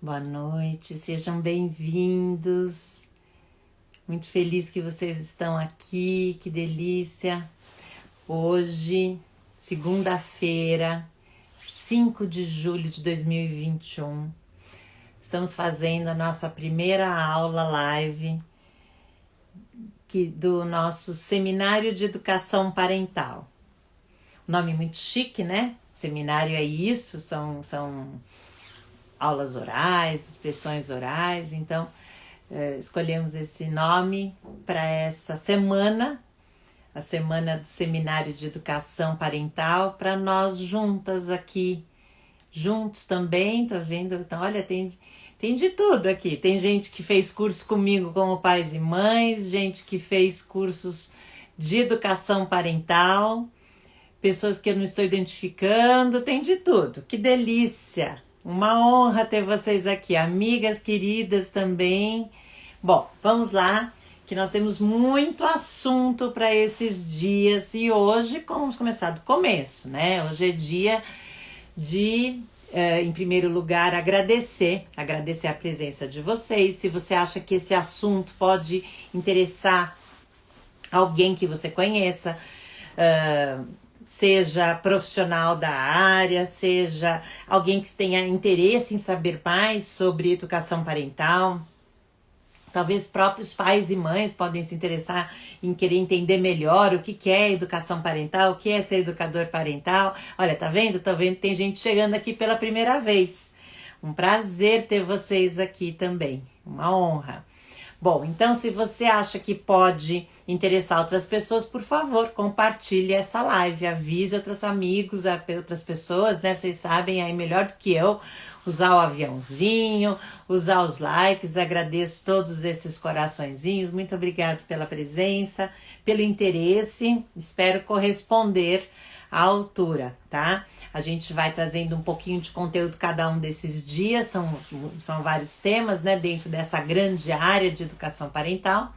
Boa noite, sejam bem-vindos. Muito feliz que vocês estão aqui, que delícia. Hoje, segunda-feira, 5 de julho de 2021, estamos fazendo a nossa primeira aula live do nosso Seminário de Educação Parental. Nome muito chique, né? Seminário é isso, são aulas orais, expressões orais, então escolhemos esse nome para essa semana, a semana do Seminário de Educação Parental, para nós juntas aqui, juntos também, tá vendo? Então, olha, tem de tudo aqui, tem gente que fez curso comigo como pais e mães, gente que fez cursos de educação parental, pessoas que eu não estou identificando, tem de tudo, que delícia! Uma honra ter vocês aqui, amigas queridas também. Bom, vamos lá, que nós temos muito assunto para esses dias e hoje vamos começar do começo, né? Hoje é dia de, em primeiro lugar, agradecer a presença de vocês. Se você acha que esse assunto pode interessar alguém que você conheça, seja profissional da área, seja alguém que tenha interesse em saber mais sobre educação parental. Talvez próprios pais e mães podem se interessar em querer entender melhor o que é educação parental, o que é ser educador parental. Olha, tá vendo? Tem gente chegando aqui pela primeira vez. Um prazer ter vocês aqui também, uma honra. Bom, então se você acha que pode interessar outras pessoas, por favor, compartilhe essa live, avise outros amigos, outras pessoas, né? Vocês sabem aí melhor do que eu usar o aviãozinho, usar os likes. Agradeço todos esses coraçõezinhos, muito obrigado pela presença, pelo interesse, espero corresponder à altura, tá? A gente vai trazendo um pouquinho de conteúdo cada um desses dias, são vários temas, né, dentro dessa grande área de educação parental.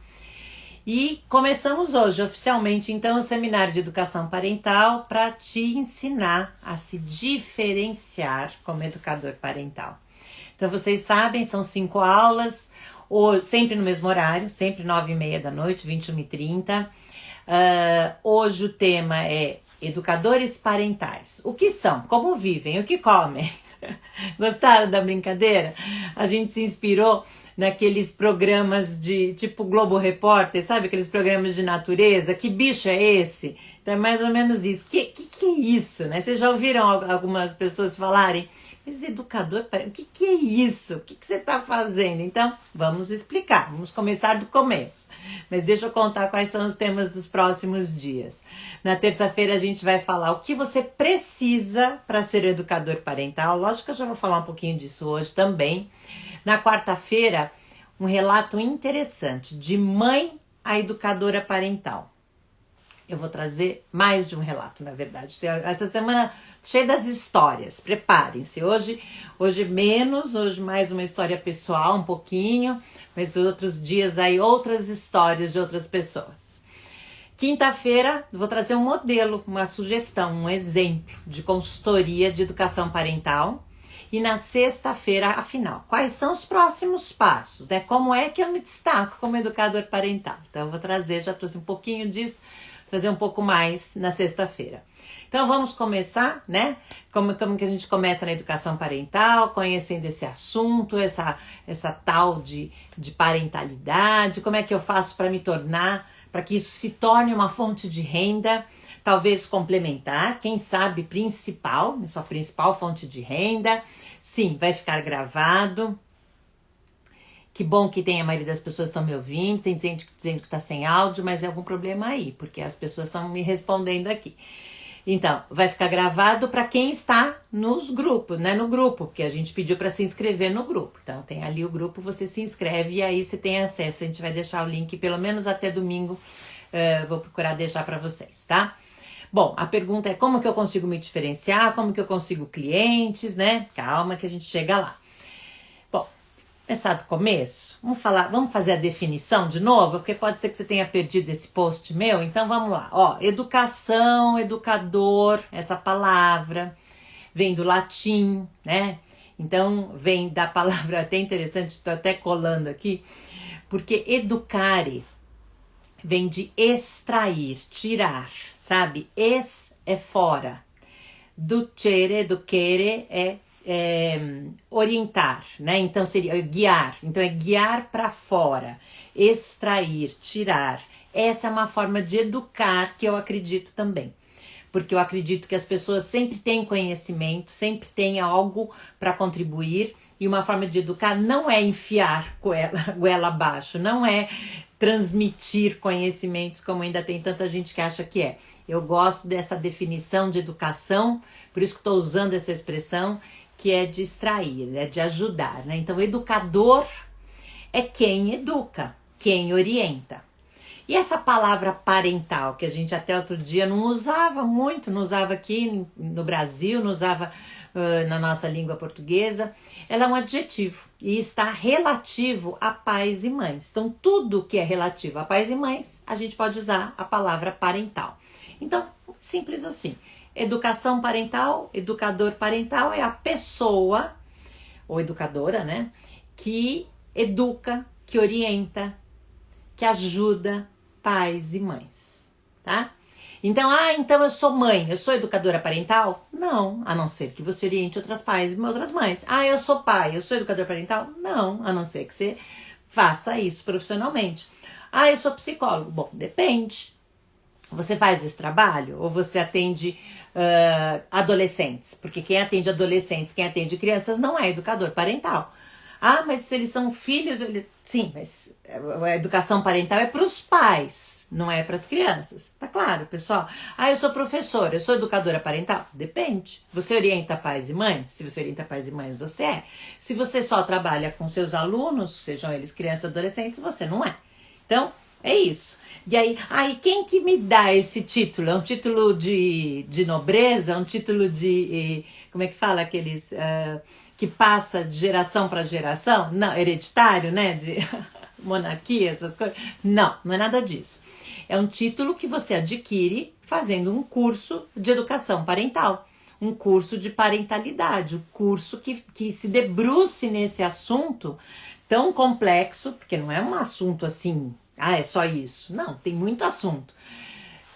E começamos hoje, oficialmente, então, o Seminário de Educação Parental para te ensinar a se diferenciar como educador parental. Então, vocês sabem, são 5 aulas, sempre no mesmo horário, sempre 9h30 da noite, 21h30. Hoje o tema é educadores parentais. O que são? Como vivem? O que comem? Gostaram da brincadeira? A gente se inspirou naqueles programas de tipo Globo Repórter, sabe? Aqueles programas de natureza. Que bicho é esse? Então é mais ou menos isso. Que é isso, né? Vocês já ouviram algumas pessoas falarem? Mas educador, o que é isso? O que você está fazendo? Então, vamos explicar. Vamos começar do começo. Mas deixa eu contar quais são os temas dos próximos dias. Na terça-feira a gente vai falar o que você precisa para ser educador parental. Lógico que eu já vou falar um pouquinho disso hoje também. Na quarta-feira, um relato interessante de mãe a educadora parental. Eu vou trazer mais de um relato, na verdade. Essa semana cheia das histórias, preparem-se. Hoje menos, hoje mais uma história pessoal, um pouquinho, mas outros dias aí outras histórias de outras pessoas. Quinta-feira vou trazer um modelo, uma sugestão, um exemplo de consultoria de educação parental. E na sexta-feira, afinal, quais são os próximos passos, né? Como é que eu me destaco como educador parental? Então eu vou trazer, já trouxe um pouquinho disso, trazer um pouco mais na sexta-feira. Então vamos começar, né? Como que a gente começa na educação parental, conhecendo esse assunto, essa tal de parentalidade, como é que eu faço para me tornar, para que isso se torne uma fonte de renda, talvez complementar, quem sabe principal, sua principal fonte de renda. Sim, vai ficar gravado. Que bom que a maioria das pessoas estão me ouvindo, tem gente dizendo que está sem áudio, mas é algum problema aí, porque as pessoas estão me respondendo aqui. Então, vai ficar gravado para quem está nos grupos, né? No grupo, porque a gente pediu para se inscrever no grupo. Então, tem ali o grupo, você se inscreve e aí você tem acesso. A gente vai deixar o link pelo menos até domingo, vou procurar deixar para vocês, tá? Bom, a pergunta é como que eu consigo me diferenciar, como que eu consigo clientes, né? Calma que a gente chega lá. Bom, começar do começo, vamos fazer a definição de novo, porque pode ser que você tenha perdido esse post meu, então vamos lá. Ó, educação, educador, essa palavra vem do latim, né? Então, vem da palavra até interessante, estou até colando aqui, porque educare vem de extrair, tirar, sabe? Es é fora. Ducere, educare é orientar, né? Então seria guiar. Então é guiar para fora, extrair, tirar. Essa é uma forma de educar que eu acredito também. Porque eu acredito que as pessoas sempre têm conhecimento, sempre têm algo para contribuir, e uma forma de educar não é enfiar goela abaixo, não é transmitir conhecimentos, como ainda tem tanta gente que acha que é. Eu gosto dessa definição de educação, por isso que estou usando essa expressão, que é de extrair, é de ajudar, né? Então, educador é quem educa, quem orienta. E essa palavra parental, que a gente até outro dia não usava muito, não usava aqui no Brasil, não usava na nossa língua portuguesa, ela é um adjetivo e está relativo a pais e mães. Então, tudo que é relativo a pais e mães, a gente pode usar a palavra parental. Então, simples assim. Educação parental, educador parental é a pessoa, ou educadora, né, que educa, que orienta, que ajuda pais e mães, tá? Então, então eu sou mãe, eu sou educadora parental? Não, a não ser que você oriente outras pais e outras mães. Eu sou pai, eu sou educador parental? Não, a não ser que você faça isso profissionalmente. Eu sou psicólogo? Bom, depende. Você faz esse trabalho ou você atende adolescentes? Porque quem atende adolescentes, quem atende crianças não é educador parental. Mas se eles são filhos... Sim, mas a educação parental é para os pais, não é para as crianças. Tá claro, pessoal? Eu sou professora, eu sou educadora parental? Depende. Você orienta pais e mães? Se você orienta pais e mães, você é. Se você só trabalha com seus alunos, sejam eles crianças ou adolescentes, você não é. Então, é isso. E aí, quem que me dá esse título? É um título de nobreza? É um título de... Como é que fala aqueles... que passa de geração para geração? Não, hereditário, né? De monarquia, essas coisas. Não, não é nada disso. É um título que você adquire fazendo um curso de educação parental, um curso de parentalidade, um curso que se debruce nesse assunto tão complexo, porque não é um assunto assim, é só isso. Não, tem muito assunto.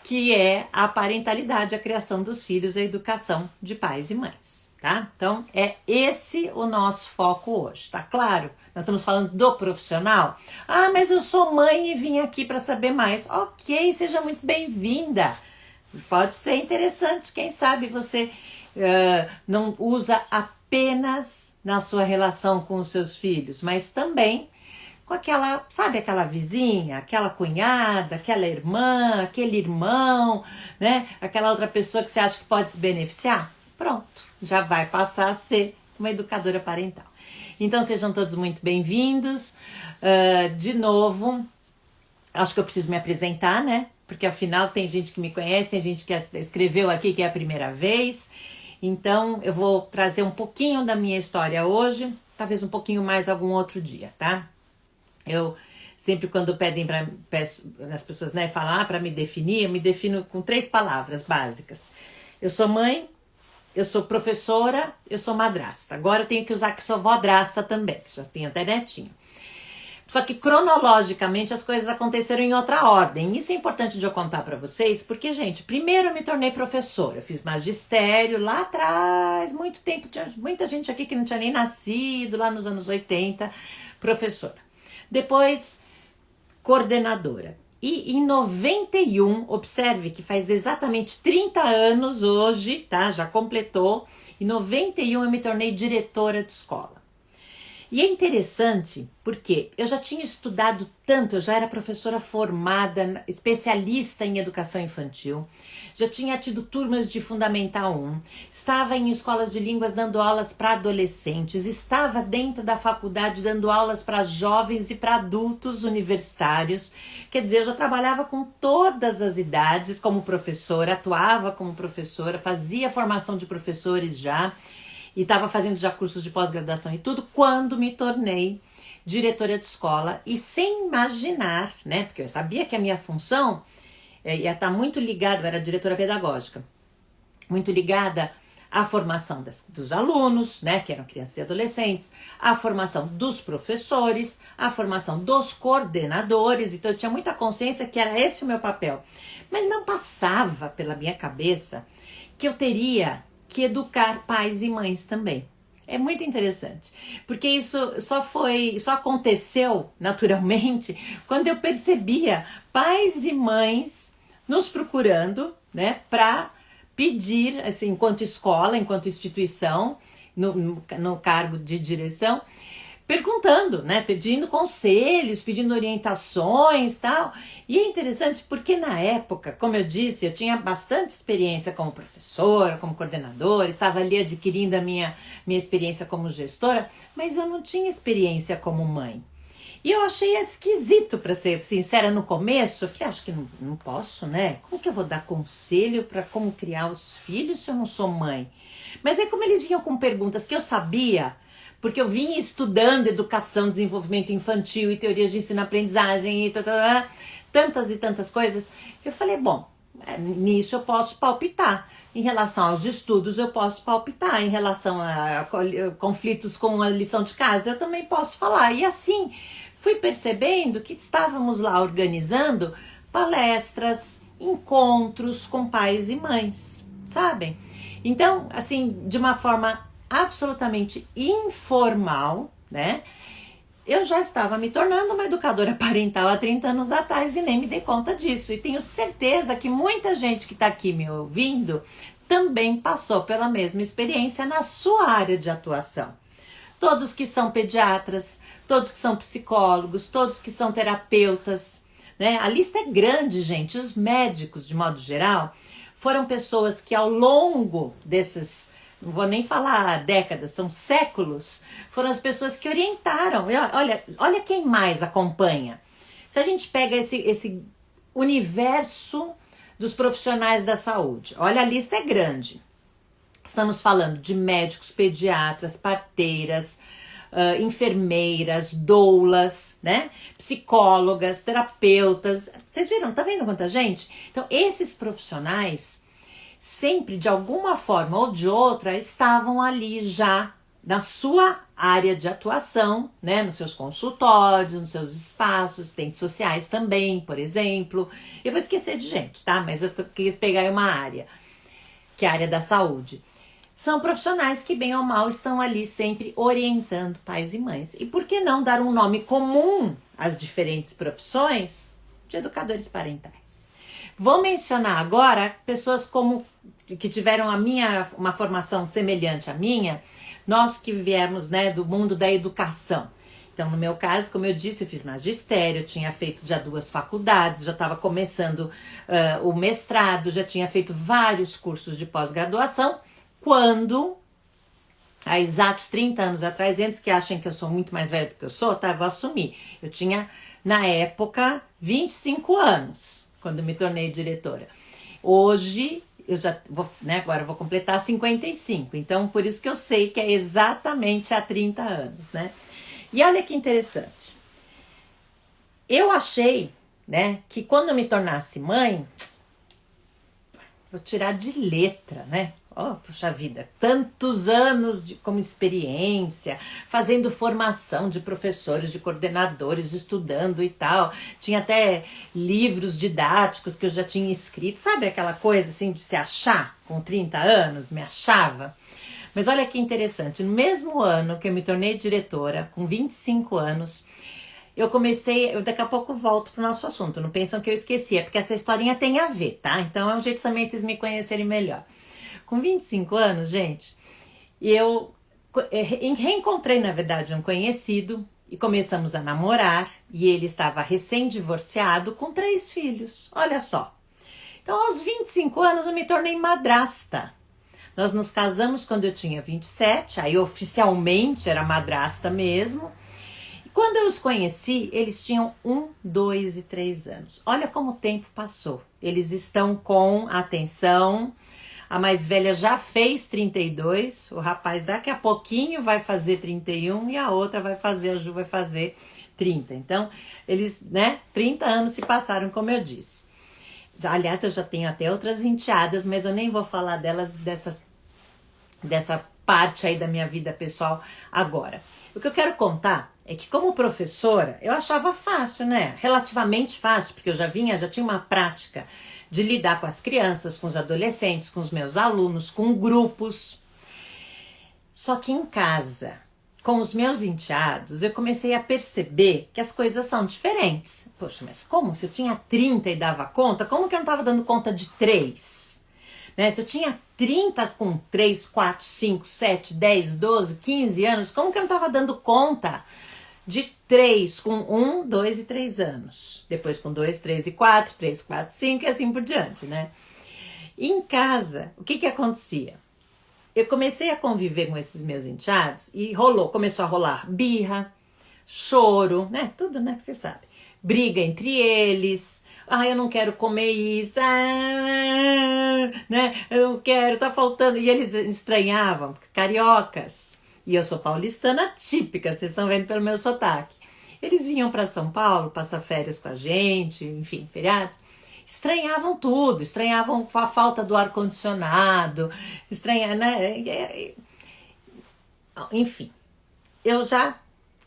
Que é a parentalidade, a criação dos filhos, a educação de pais e mães, tá? Então, é esse o nosso foco hoje, tá claro? Nós estamos falando do profissional. Mas eu sou mãe e vim aqui para saber mais. Ok, seja muito bem-vinda. Pode ser interessante, quem sabe você não usa apenas na sua relação com os seus filhos, mas também com aquela, sabe, aquela vizinha, aquela cunhada, aquela irmã, aquele irmão, né? Aquela outra pessoa que você acha que pode se beneficiar. Pronto, já vai passar a ser uma educadora parental. Então, sejam todos muito bem-vindos. De novo, acho que eu preciso me apresentar, né? Porque afinal tem gente que me conhece, tem gente que escreveu aqui que é a primeira vez. Então, eu vou trazer um pouquinho da minha história hoje, talvez um pouquinho mais algum outro dia, tá? Eu sempre quando peço as pessoas, né, falar para me definir, eu me defino com 3 palavras básicas. Eu sou mãe, eu sou professora, eu sou madrasta. Agora eu tenho que usar que sou vodrasta também, que já tenho até netinho. Só que cronologicamente as coisas aconteceram em outra ordem. Isso é importante de eu contar para vocês, porque, gente, primeiro eu me tornei professora. Eu fiz magistério lá atrás, muito tempo, tinha muita gente aqui que não tinha nem nascido, lá nos anos 80, professora. Depois, coordenadora. E em 91, observe que faz exatamente 30 anos hoje, tá? Já completou. Em 91 eu me tornei diretora de escola. E é interessante porque eu já tinha estudado tanto, eu já era professora formada, especialista em educação infantil, já tinha tido turmas de Fundamental 1, estava em escolas de línguas dando aulas para adolescentes, estava dentro da faculdade dando aulas para jovens e para adultos universitários. Quer dizer, eu já trabalhava com todas as idades como professora, atuava como professora, fazia formação de professores já, e estava fazendo já cursos de pós-graduação e tudo, quando me tornei diretora de escola, e sem imaginar, né, porque eu sabia que a minha função ia estar muito ligada, eu era diretora pedagógica, muito ligada a formação dos alunos, né, que eram crianças e adolescentes, a formação dos professores, a formação dos coordenadores. Então eu tinha muita consciência que era esse o meu papel. Mas não passava pela minha cabeça que eu teria que educar pais e mães também. É muito interessante, porque isso só aconteceu naturalmente quando eu percebia pais e mães nos procurando, né, para pedir, assim, enquanto escola, enquanto instituição, no cargo de direção, perguntando, né, pedindo conselhos, pedindo orientações e tal. E é interessante porque na época, como eu disse, eu tinha bastante experiência como professora, como coordenadora, estava ali adquirindo a minha experiência como gestora, mas eu não tinha experiência como mãe. E eu achei esquisito, para ser sincera, no começo. Eu falei, acho que não posso, né? Como que eu vou dar conselho para como criar os filhos se eu não sou mãe? Mas aí como eles vinham com perguntas que eu sabia, porque eu vinha estudando educação, desenvolvimento infantil e teorias de ensino-aprendizagem e tantas e tantas coisas, eu falei, bom, nisso eu posso palpitar. Em relação aos estudos eu posso palpitar. Em relação a conflitos com a lição de casa eu também posso falar. E assim fui percebendo que estávamos lá organizando palestras, encontros com pais e mães, sabem? Então, assim, de uma forma absolutamente informal, né? Eu já estava me tornando uma educadora parental há 30 anos atrás e nem me dei conta disso. E tenho certeza que muita gente que está aqui me ouvindo também passou pela mesma experiência na sua área de atuação. Todos que são pediatras, todos que são psicólogos, todos que são terapeutas, né? A lista é grande, gente. Os médicos, de modo geral, foram pessoas que ao longo desses, não vou nem falar décadas, são séculos, foram as pessoas que orientaram. Olha quem mais acompanha. Se a gente pega esse universo dos profissionais da saúde, olha, a lista é grande. Estamos falando de médicos, pediatras, parteiras, enfermeiras, doulas, né? Psicólogas, terapeutas. Vocês viram? Tá vendo quanta gente? Então, esses profissionais sempre, de alguma forma ou de outra, estavam ali já na sua área de atuação, né? Nos seus consultórios, nos seus espaços, assistentes sociais também, por exemplo. Eu vou esquecer de gente, tá? Mas eu quis pegar uma área, que é a área da saúde. São profissionais que, bem ou mal, estão ali sempre orientando pais e mães. E por que não dar um nome comum às diferentes profissões? De educadores parentais. Vou mencionar agora pessoas que tiveram uma formação semelhante à minha, nós que viemos, né, do mundo da educação. Então, no meu caso, como eu disse, eu fiz magistério, eu tinha feito já 2 faculdades, já estava começando o mestrado, já tinha feito vários cursos de pós-graduação, quando, há exatos 30 anos atrás, antes que achem que eu sou muito mais velha do que eu sou, tá, vou assumir. Eu tinha, na época, 25 anos, quando me tornei diretora. Hoje, eu já vou, né, agora eu vou completar 55, então por isso que eu sei que é exatamente há 30 anos, né? E olha que interessante. Eu achei, né, que quando eu me tornasse mãe, vou tirar de letra, né? Oh, puxa vida, tantos anos como experiência, fazendo formação de professores, de coordenadores, estudando e tal. Tinha até livros didáticos que eu já tinha escrito. Sabe aquela coisa assim de se achar com 30 anos? Me achava. Mas olha que interessante, no mesmo ano que eu me tornei diretora, com 25 anos, eu daqui a pouco volto pro nosso assunto, não pensam que eu esqueci, é porque essa historinha tem a ver, tá? Então é um jeito também de vocês me conhecerem melhor. Com 25 anos, gente, eu reencontrei, na verdade, um conhecido e começamos a namorar. E ele estava recém-divorciado com 3 filhos, olha só. Então, aos 25 anos, eu me tornei madrasta. Nós nos casamos quando eu tinha 27, aí oficialmente era madrasta mesmo. E quando eu os conheci, eles tinham 1, 2 e 3 anos. Olha como o tempo passou. Eles estão com, atenção, a mais velha já fez 32, o rapaz daqui a pouquinho vai fazer 31 e a outra a Ju vai fazer 30. Então, eles, né, 30 anos se passaram, como eu disse. Aliás, eu já tenho até outras enteadas, mas eu nem vou falar dessas dessa parte aí da minha vida pessoal agora. O que eu quero contar é que como professora, eu achava fácil, né? Relativamente fácil, porque eu já tinha uma prática de lidar com as crianças, com os adolescentes, com os meus alunos, com grupos. Só que em casa, com os meus enteados, eu comecei a perceber que as coisas são diferentes. Poxa, mas como? Se eu tinha 30 e dava conta, como que eu não estava dando conta de 3? Né? Se eu tinha 30 com 3, 4, 5, 7, 10, 12, 15 anos, como que eu não estava dando conta de 3 com 1, 2 e 3 anos? Depois com 2, 3 e 4, 3, 4, 5 e assim por diante, né? E em casa, o que acontecia? Eu comecei a conviver com esses meus enteados e começou a rolar birra, choro, né? Tudo, né, que você sabe. Briga entre eles. Ah, eu não quero comer isso. Ah, né? Eu não quero, tá faltando. E eles estranhavam, cariocas. E eu sou paulistana típica, vocês estão vendo pelo meu sotaque. Eles vinham para São Paulo, passar férias com a gente, enfim, feriados. Estranhavam tudo, estranhavam a falta do ar-condicionado, né? Enfim,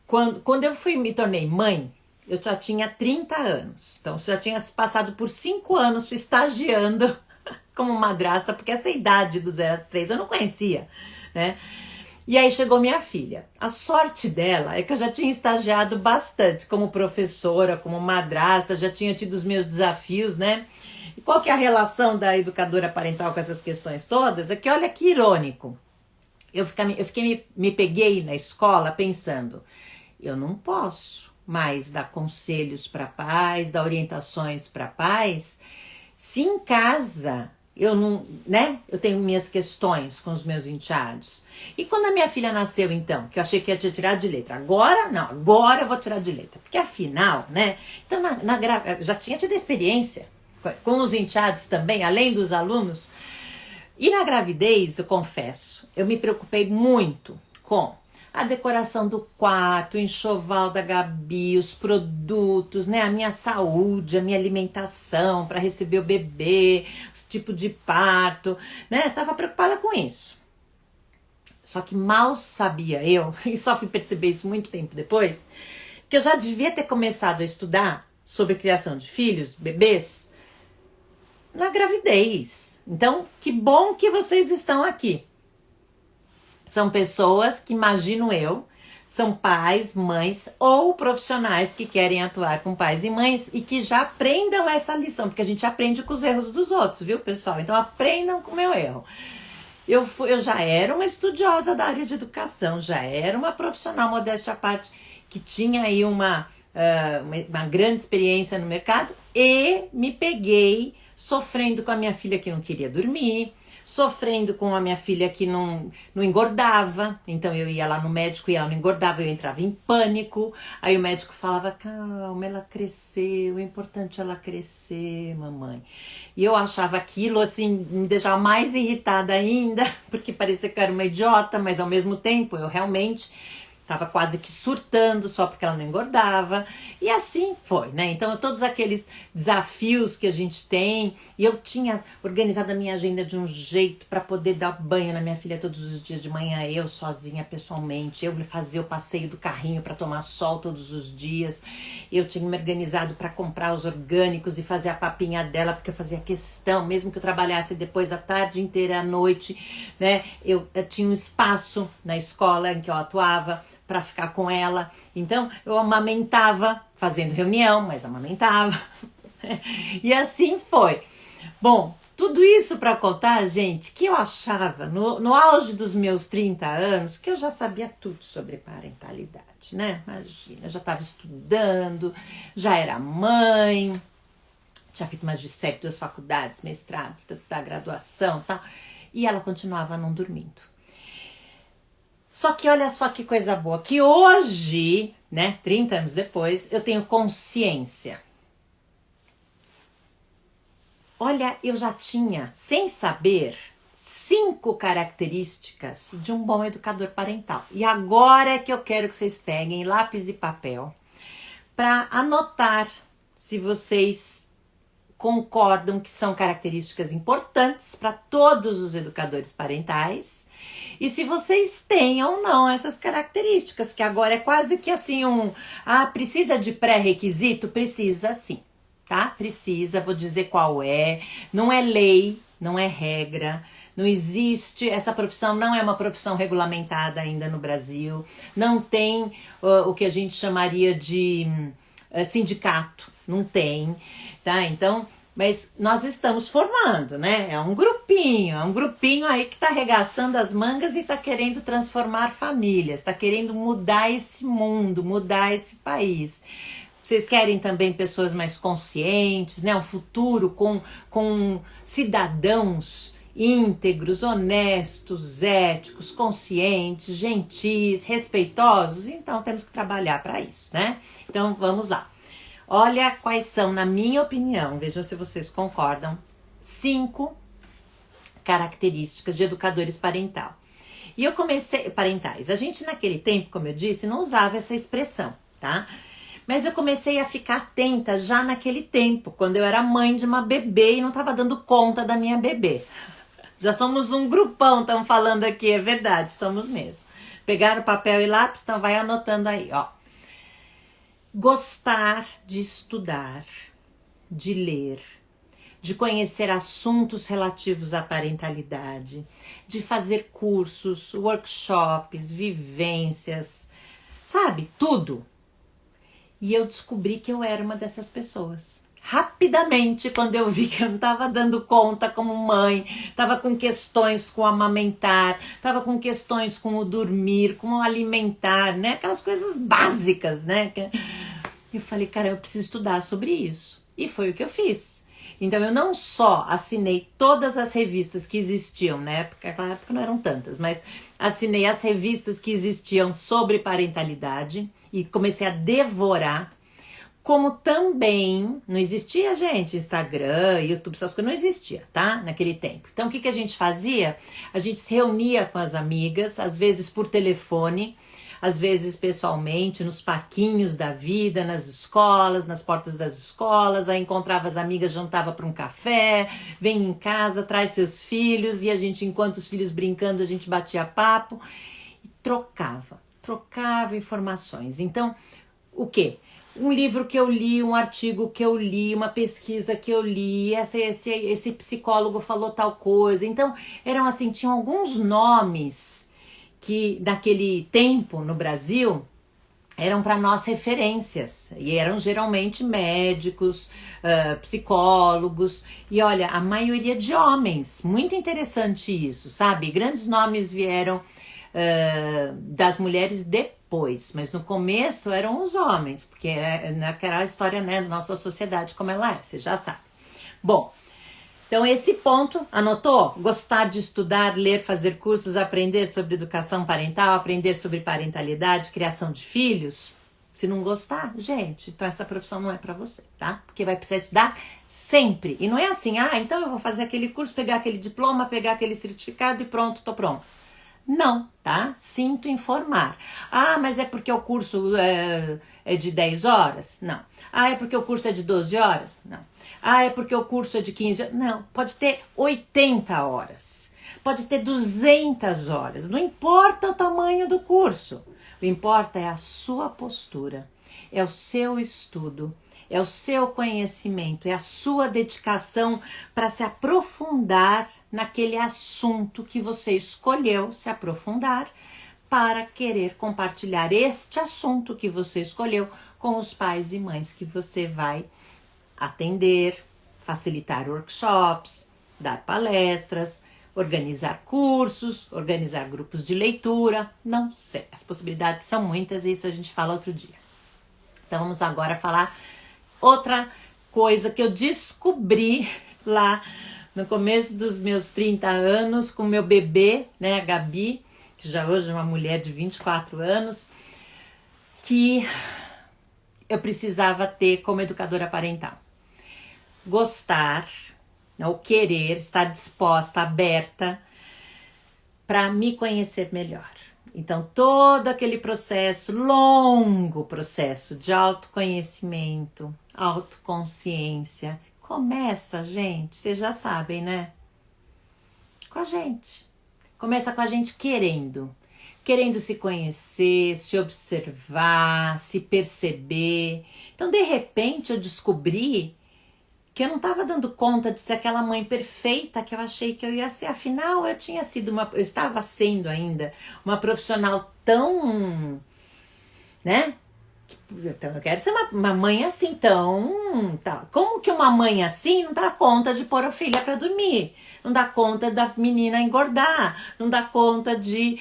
quando eu me tornei mãe, eu já tinha 30 anos. Então, eu já tinha passado por 5 anos estagiando como madrasta, porque essa idade do 0 aos 3 eu não conhecia, né? E aí chegou minha filha. A sorte dela é que eu já tinha estagiado bastante como professora, como madrasta, já tinha tido os meus desafios, né? E qual que é a relação da educadora parental com essas questões todas? É que olha que irônico. Me peguei na escola pensando, eu não posso mais dar conselhos para pais, dar orientações para pais, se em casa eu não, né? Eu tenho minhas questões com os meus enteados. E quando a minha filha nasceu, então, que eu achei que ia tirar de letra, agora eu vou tirar de letra, porque afinal, né? Então, já tinha tido experiência com os enteados também, além dos alunos. E na gravidez, eu confesso, eu me preocupei muito com a decoração do quarto, o enxoval da Gabi, os produtos, né? A minha saúde, a minha alimentação para receber o bebê, o tipo de parto, né? Tava preocupada com isso. Só que mal sabia eu, e só fui perceber isso muito tempo depois, que eu já devia ter começado a estudar sobre criação de filhos, bebês, na gravidez. Então, que bom que vocês estão aqui. São pessoas que, imagino eu, são pais, mães ou profissionais que querem atuar com pais e mães e que já aprendam essa lição, porque a gente aprende com os erros dos outros, viu, pessoal? Então, aprendam com o meu erro. Eu já era uma estudiosa da área de educação, já era uma profissional, modéstia à parte, que tinha aí uma grande experiência no mercado e me peguei sofrendo com a minha filha que não queria dormir, sofrendo com a minha filha que não engordava, então eu ia lá no médico e ela não engordava, eu entrava em pânico, aí o médico falava, calma, ela cresceu, é importante ela crescer, mamãe. E eu achava aquilo, assim, me deixava mais irritada ainda, porque parecia que eu era uma idiota, mas ao mesmo tempo eu realmente estava quase que surtando só porque ela não engordava. E assim foi, né? Então, todos aqueles desafios que a gente tem. E eu tinha organizado a minha agenda de um jeito para poder dar banho na minha filha todos os dias de manhã. Eu sozinha, pessoalmente. Eu fazer o passeio do carrinho para tomar sol todos os dias. Eu tinha me organizado para comprar os orgânicos e fazer a papinha dela, porque eu fazia questão, mesmo que eu trabalhasse depois a tarde inteira, à noite, né? Eu tinha um espaço na escola em que eu atuava para ficar com ela. Então, eu amamentava, fazendo reunião, mas amamentava. E assim foi. Bom, tudo isso para contar, gente, que eu achava, no auge dos meus 30 anos, que eu já sabia tudo sobre parentalidade, né? Imagina, eu já estava estudando, já era mãe, tinha feito magistério, 2 faculdades, mestrado, da graduação e tal. E ela continuava não dormindo. Só que olha só que coisa boa, que hoje, né, 30 anos depois, eu tenho consciência. Olha, eu já tinha, sem saber, 5 características de um bom educador parental. E agora é que eu quero que vocês peguem lápis e papel para anotar se vocês concordam que são características importantes para todos os educadores parentais, e se vocês têm ou não essas características, que agora é quase que assim precisa de pré-requisito? Precisa sim, tá? Precisa, vou dizer qual é, não é lei, não é regra, não existe, essa profissão não é uma profissão regulamentada ainda no Brasil, não tem o que a gente chamaria de sindicato, não tem, tá? Então, mas nós estamos formando, né? É um grupinho aí que está arregaçando as mangas e está querendo transformar famílias, está querendo mudar esse mundo, mudar esse país. Vocês querem também pessoas mais conscientes, né? Um futuro com cidadãos íntegros, honestos, éticos, conscientes, gentis, respeitosos? Então temos que trabalhar para isso, né? Então vamos lá. Olha quais são, na minha opinião, vejam se vocês concordam, 5 características de educadores parentais. E eu comecei, parentais, a gente naquele tempo, como eu disse, não usava essa expressão, tá? Mas eu comecei a ficar atenta já naquele tempo, quando eu era mãe de uma bebê e não estava dando conta da minha bebê. Já somos um grupão, estamos falando aqui, é verdade, somos mesmo. Pegaram papel e lápis, então vai anotando aí, ó. Gostar de estudar, de ler, de conhecer assuntos relativos à parentalidade, de fazer cursos, workshops, vivências, sabe? Tudo. E eu descobri que eu era uma dessas pessoas. Rapidamente, quando eu vi que eu não estava dando conta como mãe, estava com questões com o amamentar, estava com questões com o dormir, com o alimentar, né? Aquelas coisas básicas, né? Eu falei, cara, eu preciso estudar sobre isso. E foi o que eu fiz. Então eu não só assinei todas as revistas que existiam, né? Porque naquela época não eram tantas, mas assinei as revistas que existiam sobre parentalidade e comecei a devorar. Como também não existia, gente, Instagram, YouTube, essas coisas não existia, tá? Naquele tempo. Então, o que a gente fazia? A gente se reunia com as amigas, às vezes por telefone, às vezes pessoalmente, nos parquinhos da vida, nas escolas, nas portas das escolas, aí encontrava as amigas, jantava para um café, vem em casa, traz seus filhos, e a gente, enquanto os filhos brincando, a gente batia papo e trocava informações. Então, o quê? Um livro que eu li, um artigo que eu li, uma pesquisa que eu li, esse psicólogo falou tal coisa. Então, eram assim, tinham alguns nomes que naquele tempo no Brasil eram para nós referências. E eram geralmente médicos, psicólogos. E olha, a maioria de homens. Muito interessante isso, sabe? Grandes nomes vieram das mulheres depois, mas no começo eram os homens, porque é naquela história, né, da nossa sociedade como ela é, você já sabe. Bom, então esse ponto, anotou? Gostar de estudar, ler, fazer cursos, aprender sobre educação parental, aprender sobre parentalidade, criação de filhos. Se não gostar, gente, então essa profissão não é para você, tá? Porque vai precisar estudar sempre. E não é assim, então eu vou fazer aquele curso, pegar aquele diploma, pegar aquele certificado e pronto, tô pronto. Não, tá? Sinto informar. Mas é porque o curso é de 10 horas? Não. É porque o curso é de 12 horas? Não. É porque o curso é de 15 horas? Não. Pode ter 80 horas. Pode ter 200 horas. Não importa o tamanho do curso. O que importa é a sua postura, é o seu estudo, é o seu conhecimento, é a sua dedicação para se aprofundar naquele assunto que você escolheu se aprofundar, para querer compartilhar este assunto que você escolheu com os pais e mães que você vai atender, facilitar workshops, dar palestras, organizar cursos, organizar grupos de leitura, não sei, as possibilidades são muitas e isso a gente fala outro dia. Então vamos agora falar outra coisa que eu descobri lá no começo dos meus 30 anos com meu bebê, né, a Gabi, que já hoje é uma mulher de 24 anos, que eu precisava ter como educadora parental. Gostar, ou querer, estar disposta, aberta para me conhecer melhor. Então, todo aquele processo, longo processo de autoconhecimento, autoconsciência, Começa, gente, vocês já sabem, né? Com a gente. Começa com a gente querendo se conhecer, se observar, se perceber. Então, de repente, eu descobri que eu não estava dando conta de ser aquela mãe perfeita que eu achei que eu ia ser. Afinal, eu estava sendo ainda uma profissional tão, né? Então, eu quero ser uma mãe assim, então, tá. Como que uma mãe assim não dá conta de pôr a filha para dormir? Não dá conta da menina engordar, não dá conta de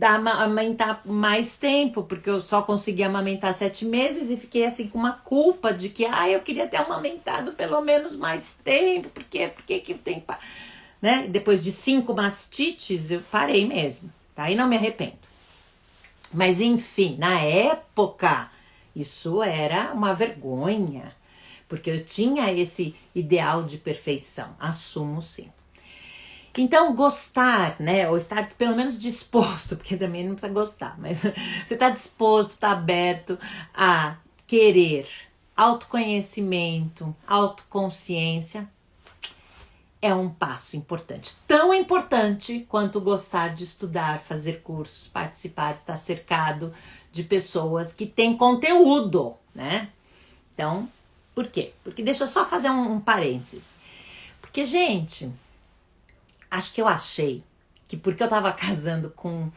amamentar mais tempo, porque eu só consegui amamentar 7 meses e fiquei assim com uma culpa de que, eu queria ter amamentado pelo menos mais tempo, porque que tem, né? Depois de 5 mastites, eu parei mesmo, tá? E não me arrependo. Mas enfim, na época, isso era uma vergonha, porque eu tinha esse ideal de perfeição, assumo sim. Então, gostar, né, ou estar pelo menos disposto, porque também não precisa gostar, mas você está disposto, está aberto a querer autoconhecimento, autoconsciência, é um passo importante. Tão importante quanto gostar de estudar, fazer cursos, participar, estar cercado de pessoas que têm conteúdo, né? Então, por quê? Porque deixa eu só fazer um parênteses. Porque, gente, acho que eu achei que porque eu tava casando com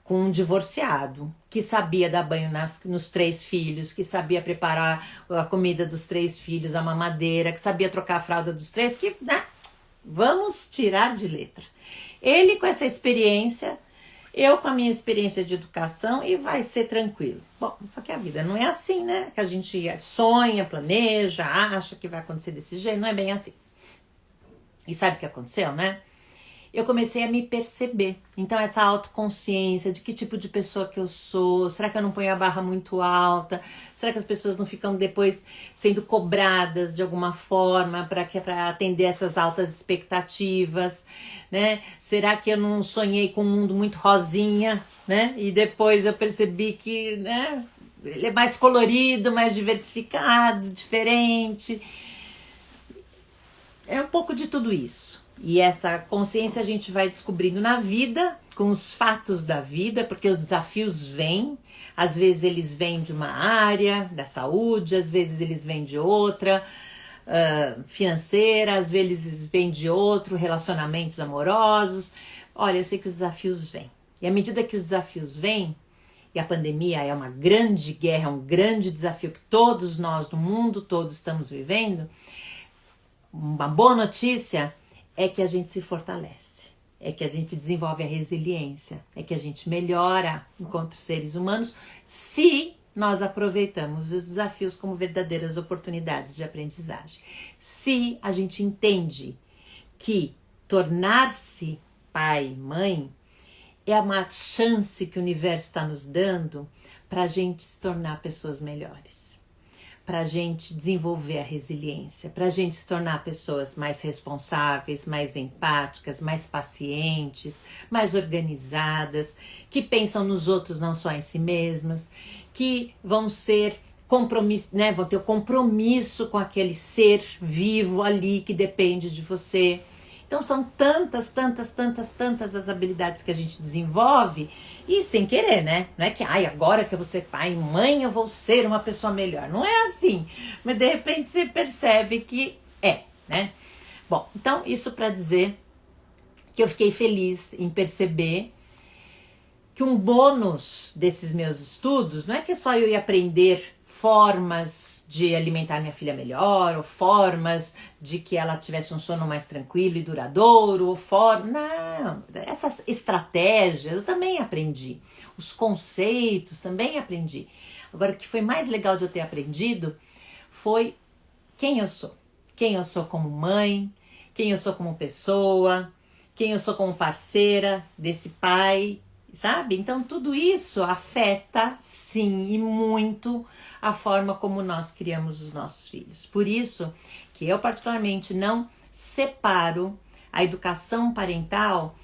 um divorciado, que sabia dar banho nos 3 filhos, que sabia preparar a comida dos 3 filhos, a mamadeira, que sabia trocar a fralda dos 3, que, né? Vamos tirar de letra. Ele com essa experiência, eu com a minha experiência de educação e vai ser tranquilo. Bom, só que a vida não é assim, né? Que a gente sonha, planeja, acha que vai acontecer desse jeito. Não é bem assim. E sabe o que aconteceu, né? Eu comecei a me perceber. Então, essa autoconsciência de que tipo de pessoa que eu sou, será que eu não ponho a barra muito alta? Será que as pessoas não ficam depois sendo cobradas de alguma forma para atender essas altas expectativas, né? Será que eu não sonhei com um mundo muito rosinha, né? E depois eu percebi que, né, ele é mais colorido, mais diversificado, diferente. É um pouco de tudo isso. E essa consciência a gente vai descobrindo na vida, com os fatos da vida, porque os desafios vêm. Às vezes eles vêm de uma área da saúde, às vezes eles vêm de outra, financeira, às vezes vêm de outro, relacionamentos amorosos. Olha, eu sei que os desafios vêm. E à medida que os desafios vêm, e a pandemia é uma grande guerra, é um grande desafio que todos nós, no mundo todo, estamos vivendo, uma boa notícia é que a gente se fortalece, é que a gente desenvolve a resiliência, é que a gente melhora enquanto seres humanos se nós aproveitamos os desafios como verdadeiras oportunidades de aprendizagem. Se a gente entende que tornar-se pai, mãe, é uma chance que o universo está nos dando para a gente se tornar pessoas melhores, para a gente desenvolver a resiliência, para a gente se tornar pessoas mais responsáveis, mais empáticas, mais pacientes, mais organizadas, que pensam nos outros, não só em si mesmas, que vão ser né, vão ter compromisso com aquele ser vivo ali que depende de você. Então são tantas as habilidades que a gente desenvolve e sem querer, né? Não é que, agora que eu vou ser pai e mãe, eu vou ser uma pessoa melhor. Não é assim. Mas de repente você percebe que né? Bom, então isso para dizer que eu fiquei feliz em perceber que um bônus desses meus estudos não é que só eu ia aprender formas de alimentar minha filha melhor, ou formas de que ela tivesse um sono mais tranquilo e duradouro, não, essas estratégias eu também aprendi, os conceitos também aprendi. Agora, o que foi mais legal de eu ter aprendido foi quem eu sou como mãe, quem eu sou como pessoa, quem eu sou como parceira desse pai, sabe? Então tudo isso afeta sim e muito a forma como nós criamos os nossos filhos. Por isso que eu particularmente não separo a educação parental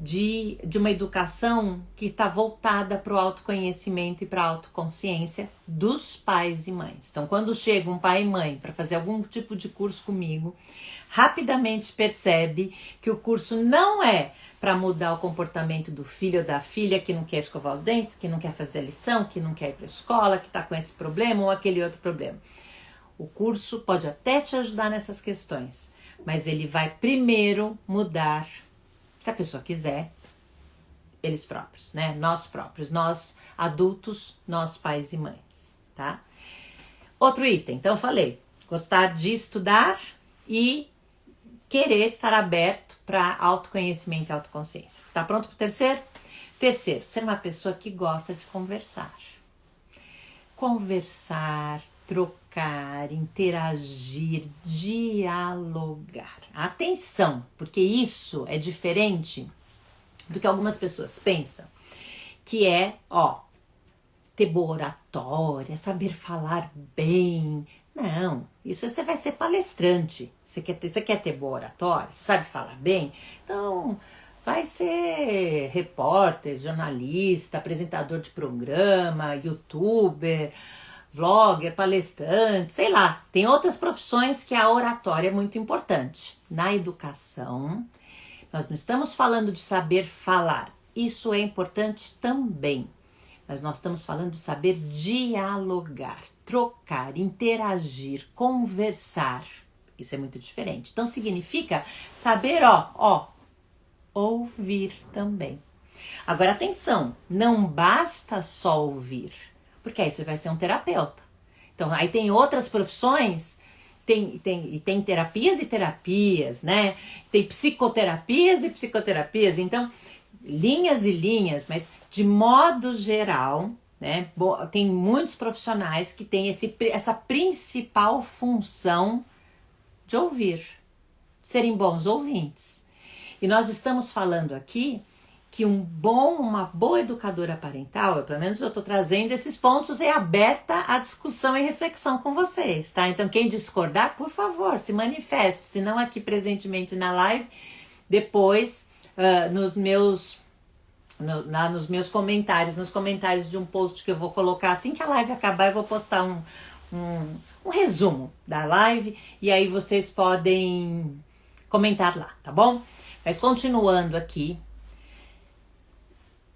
de uma educação que está voltada para o autoconhecimento e para a autoconsciência dos pais e mães. Então, quando chega um pai e mãe para fazer algum tipo de curso comigo, rapidamente percebe que o curso não é para mudar o comportamento do filho ou da filha que não quer escovar os dentes, que não quer fazer a lição, que não quer ir para a escola, que está com esse problema ou aquele outro problema. O curso pode até te ajudar nessas questões, mas ele vai primeiro mudar, se a pessoa quiser, eles próprios, né? Nós próprios, nós adultos, nós pais e mães, tá? Outro item, então eu falei, gostar de estudar e querer estar aberto para autoconhecimento e autoconsciência. Tá pronto para o terceiro? Terceiro, ser uma pessoa que gosta de conversar. Conversar, trocar, interagir, dialogar. Atenção, porque isso é diferente do que algumas pessoas pensam, que é, ter boa oratória, saber falar bem. Não, isso você vai ser palestrante. Você quer ter boa oratória, sabe falar bem? Então, vai ser repórter, jornalista, apresentador de programa, youtuber, vlogger, palestrante, sei lá. Tem outras profissões que a oratória é muito importante. Na educação, nós não estamos falando de saber falar. Isso é importante também. Mas nós estamos falando de saber dialogar, trocar, interagir, conversar. Isso é muito diferente. Então significa saber, ouvir também. Agora atenção, não basta só ouvir, porque aí você vai ser um terapeuta. Então aí tem outras profissões, tem terapias e terapias, né? Tem psicoterapias e psicoterapias, então linhas e linhas, mas de modo geral, né, tem muitos profissionais que têm essa principal função de ouvir, serem bons ouvintes. E nós estamos falando aqui que uma boa educadora parental, pelo menos eu estou trazendo esses pontos, é aberta à discussão e reflexão com vocês, tá? Então quem discordar, por favor, se manifeste, se não aqui presentemente na live, depois nos meus comentários, nos comentários de um post que eu vou colocar assim que a live acabar, eu vou postar um resumo da live e aí vocês podem comentar lá, tá bom? Mas continuando aqui,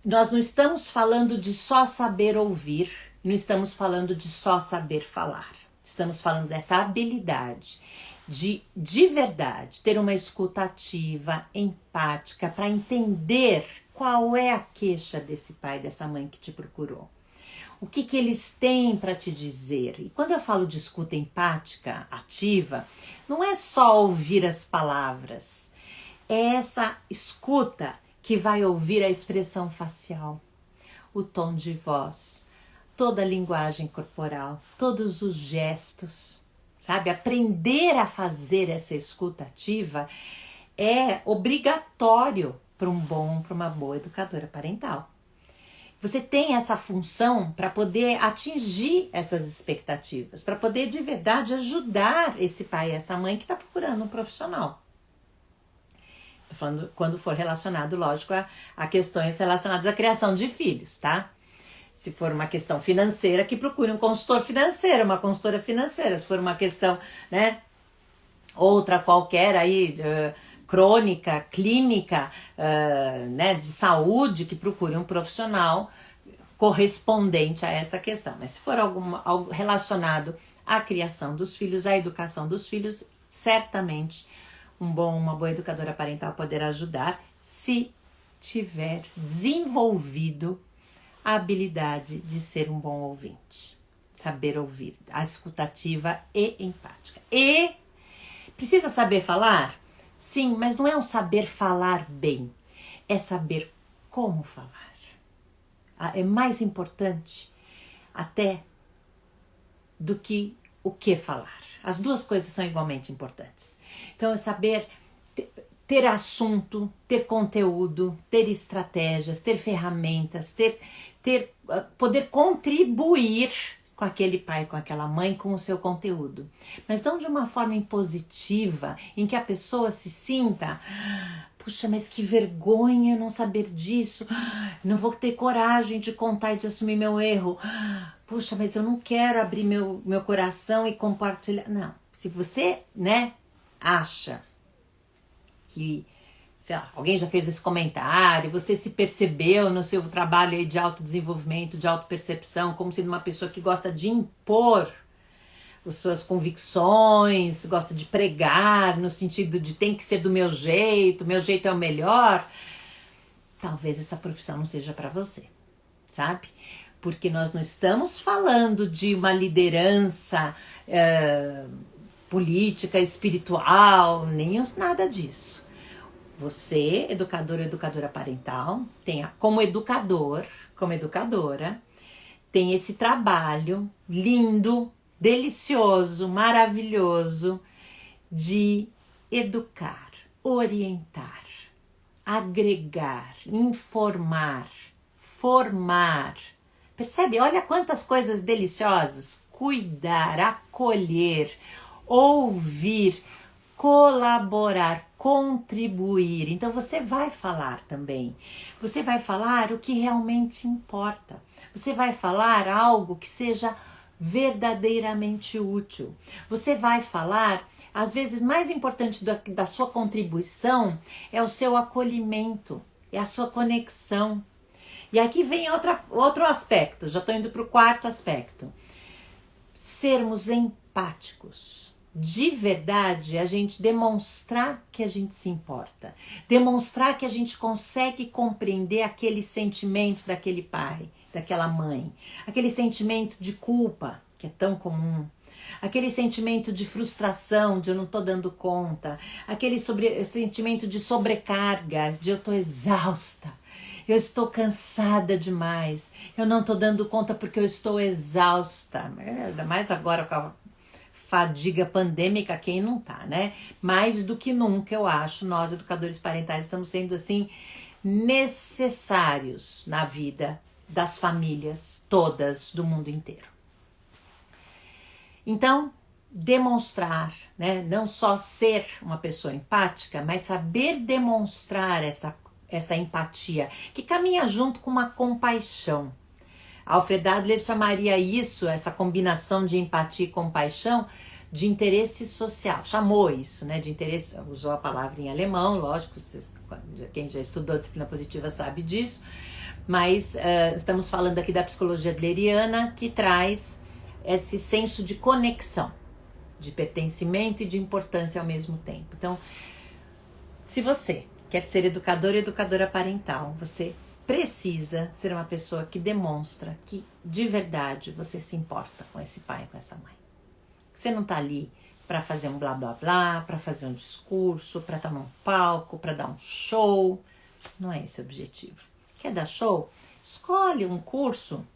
nós não estamos falando de só saber ouvir, não estamos falando de só saber falar. Estamos falando dessa habilidade de verdade ter uma escuta ativa, empática, para entender qual é a queixa desse pai, dessa mãe que te procurou. O que eles têm para te dizer? E quando eu falo de escuta empática, ativa, não é só ouvir as palavras. É essa escuta que vai ouvir a expressão facial, o tom de voz, toda a linguagem corporal, todos os gestos, sabe? Aprender a fazer essa escuta ativa é obrigatório para uma boa educadora parental. Você tem essa função para poder atingir essas expectativas, para poder de verdade ajudar esse pai e essa mãe que está procurando um profissional. Estou falando quando for relacionado, lógico, a questões relacionadas à criação de filhos, tá? Se for uma questão financeira, que procure um consultor financeiro, uma consultora financeira. Se for uma questão, né, outra qualquer aí, crônica, clínica, né, de saúde, que procure um profissional correspondente a essa questão. Mas se for algo relacionado à criação dos filhos, à educação dos filhos, certamente uma boa educadora parental poderá ajudar se tiver desenvolvido a habilidade de ser um bom ouvinte, saber ouvir, a escutativa e empática. E precisa saber falar? Sim, mas não é um saber falar bem, é saber como falar. É mais importante até do que o que falar. As duas coisas são igualmente importantes. Então é saber ter assunto, ter conteúdo, ter estratégias, ter ferramentas, poder contribuir com aquele pai, com aquela mãe, com o seu conteúdo. Mas não de uma forma impositiva, em que a pessoa se sinta, puxa, mas que vergonha não saber disso, não vou ter coragem de contar e de assumir meu erro, puxa, mas eu não quero abrir meu coração e compartilhar. Não, se você, né, acha que, sei lá, alguém já fez esse comentário, você se percebeu no seu trabalho aí de autodesenvolvimento, de autopercepção, como sendo uma pessoa que gosta de impor as suas convicções, gosta de pregar no sentido de tem que ser do meu jeito é o melhor, talvez essa profissão não seja para você, sabe? Porque nós não estamos falando de uma liderança política, espiritual, nem nada disso. Você, educador ou educadora parental, como educador, como educadora, tem esse trabalho lindo, delicioso, maravilhoso de educar, orientar, agregar, informar, formar. Percebe? Olha quantas coisas deliciosas. Cuidar, acolher, ouvir, colaborar, contribuir. Então você vai falar também. Você vai falar o que realmente importa. Você vai falar algo que seja verdadeiramente útil. Você vai falar, às vezes mais importante da sua contribuição é o seu acolhimento, é a sua conexão. E aqui vem outro aspecto, já estou indo para o quarto aspecto. Sermos empáticos. De verdade, a gente demonstrar que a gente se importa. Demonstrar que a gente consegue compreender aquele sentimento daquele pai, daquela mãe. Aquele sentimento de culpa, que é tão comum. Aquele sentimento de frustração, de eu não estou dando conta. Aquele sentimento de sobrecarga, de eu estou exausta. Eu estou cansada demais. Eu não estou dando conta porque eu estou exausta. Ainda mais agora com a fadiga pandêmica, quem não tá, né? Mais do que nunca, eu acho, nós educadores parentais estamos sendo assim necessários na vida das famílias todas do mundo inteiro. Então, demonstrar, né? Não só ser uma pessoa empática, mas saber demonstrar essa empatia, que caminha junto com uma compaixão. Alfred Adler chamaria isso, essa combinação de empatia e compaixão, de interesse social. Chamou isso, né? De interesse, usou a palavra em alemão, lógico, quem já estudou disciplina positiva sabe disso, mas estamos falando aqui da psicologia adleriana, que traz esse senso de conexão, de pertencimento e de importância ao mesmo tempo. Então, se você quer ser educador e educadora parental, você precisa ser uma pessoa que demonstra que de verdade você se importa com esse pai e com essa mãe. Você não tá ali para fazer um blá blá blá, para fazer um discurso, para estar num palco, para dar um show. Não é esse o objetivo. Quer dar show? Escolhe um curso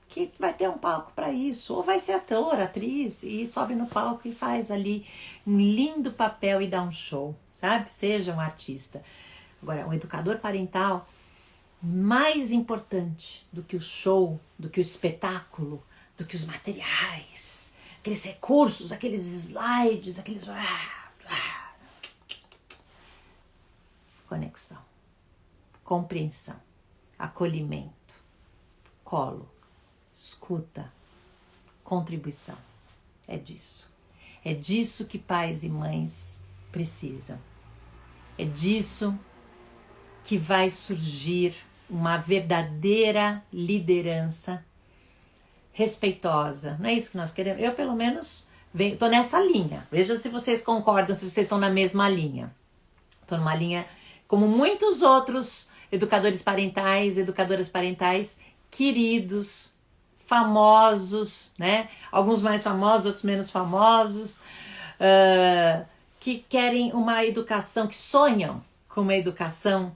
que vai ter um palco para isso. Ou vai ser ator, atriz e sobe no palco e faz ali um lindo papel e dá um show, sabe? Seja um artista. Agora, um educador parental, mais importante do que o show, do que o espetáculo, do que os materiais, aqueles recursos, aqueles slides, aqueles... Conexão, compreensão, acolhimento, colo, escuta, contribuição. É disso. É disso que pais e mães precisam. É disso que vai surgir uma verdadeira liderança respeitosa. Não é isso que nós queremos? Eu, pelo menos, estou nessa linha. Veja se vocês concordam, se vocês estão na mesma linha. Estou numa linha, como muitos outros educadores parentais, educadoras parentais, queridos, famosos, né? Alguns mais famosos, outros menos famosos, que querem uma educação, que sonham com uma educação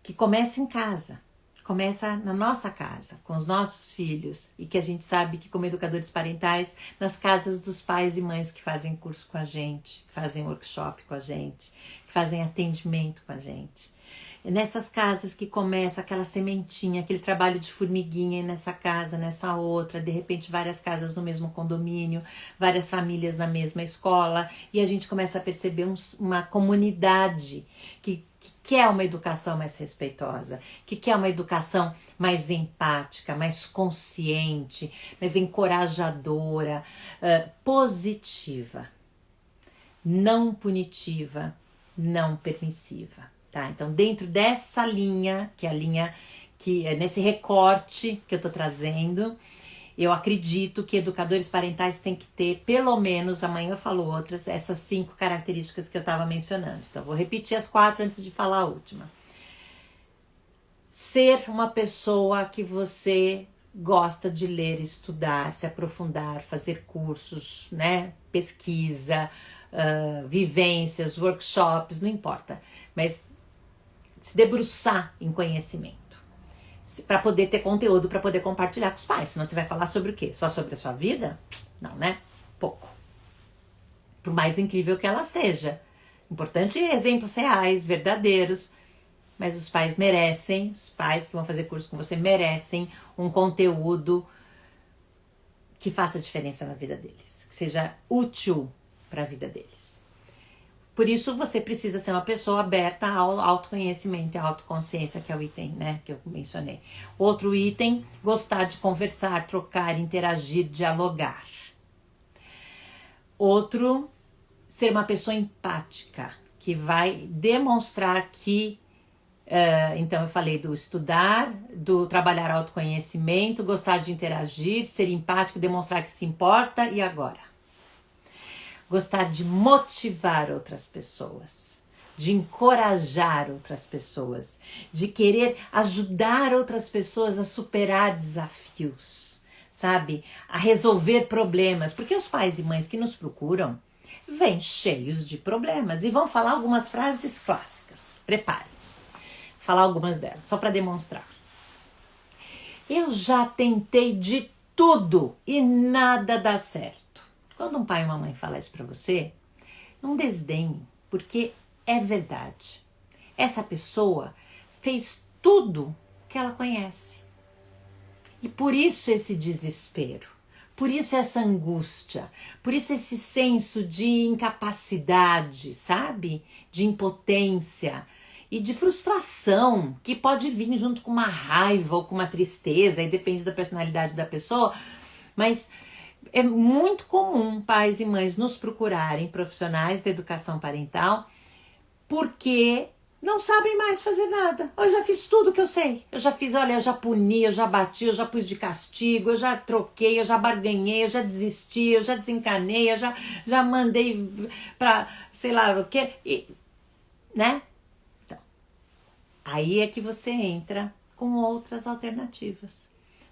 que começa em casa, começa na nossa casa, com os nossos filhos, e que a gente sabe que como educadores parentais, nas casas dos pais e mães que fazem curso com a gente, que fazem workshop com a gente, que fazem atendimento com a gente. nessas casas que começa aquela sementinha, aquele trabalho de formiguinha nessa casa, nessa outra, de repente várias casas no mesmo condomínio, várias famílias na mesma escola, e a gente começa a perceber uma comunidade que quer uma educação mais respeitosa, que quer uma educação mais empática, mais consciente, mais encorajadora, positiva, não punitiva, não permissiva. Tá? Então, dentro dessa linha, que é a linha que é nesse recorte que eu tô trazendo, eu acredito que educadores parentais têm que ter, pelo menos, amanhã eu falo outras, essas 5 características que eu estava mencionando. Então, vou repetir as 4 antes de falar a última. Ser uma pessoa que você gosta de ler, estudar, se aprofundar, fazer cursos, né? Pesquisa, vivências, workshops, não importa. Mas se debruçar em conhecimento. Para poder ter conteúdo, para poder compartilhar com os pais. Senão você vai falar sobre o quê? Só sobre a sua vida? Não, né? Pouco. Por mais incrível que ela seja. Importante exemplos reais, verdadeiros. Mas os pais merecem, os pais que vão fazer curso com você merecem um conteúdo que faça diferença na vida deles. Que seja útil para a vida deles. Por isso, você precisa ser uma pessoa aberta ao autoconhecimento e à autoconsciência, que é o item, né, que eu mencionei. Outro item, gostar de conversar, trocar, interagir, dialogar. Outro, ser uma pessoa empática, que vai demonstrar que, então eu falei do estudar, do trabalhar autoconhecimento, gostar de interagir, ser empático, demonstrar que se importa, e agora? Gostar de motivar outras pessoas, de encorajar outras pessoas, de querer ajudar outras pessoas a superar desafios, sabe? A resolver problemas. Porque os pais e mães que nos procuram vêm cheios de problemas e vão falar algumas frases clássicas. Preparem-se. Falar algumas delas, só para demonstrar. Eu já tentei de tudo e nada dá certo. Quando um pai e uma mãe falam isso para você, não desdenhe, porque é verdade. Essa pessoa fez tudo que ela conhece. E por isso esse desespero, por isso essa angústia, por isso esse senso de incapacidade, sabe? De impotência e de frustração, que pode vir junto com uma raiva ou com uma tristeza, e depende da personalidade da pessoa, mas é muito comum pais e mães nos procurarem, profissionais da educação parental, porque não sabem mais fazer nada. Eu já fiz tudo que eu sei. Eu já fiz, olha, eu já puni, eu já bati, eu já pus de castigo, eu já troquei, eu já barganhei, eu já desisti, eu já desencanei, eu já mandei pra sei lá o quê, né? Então, aí é que você entra com outras alternativas,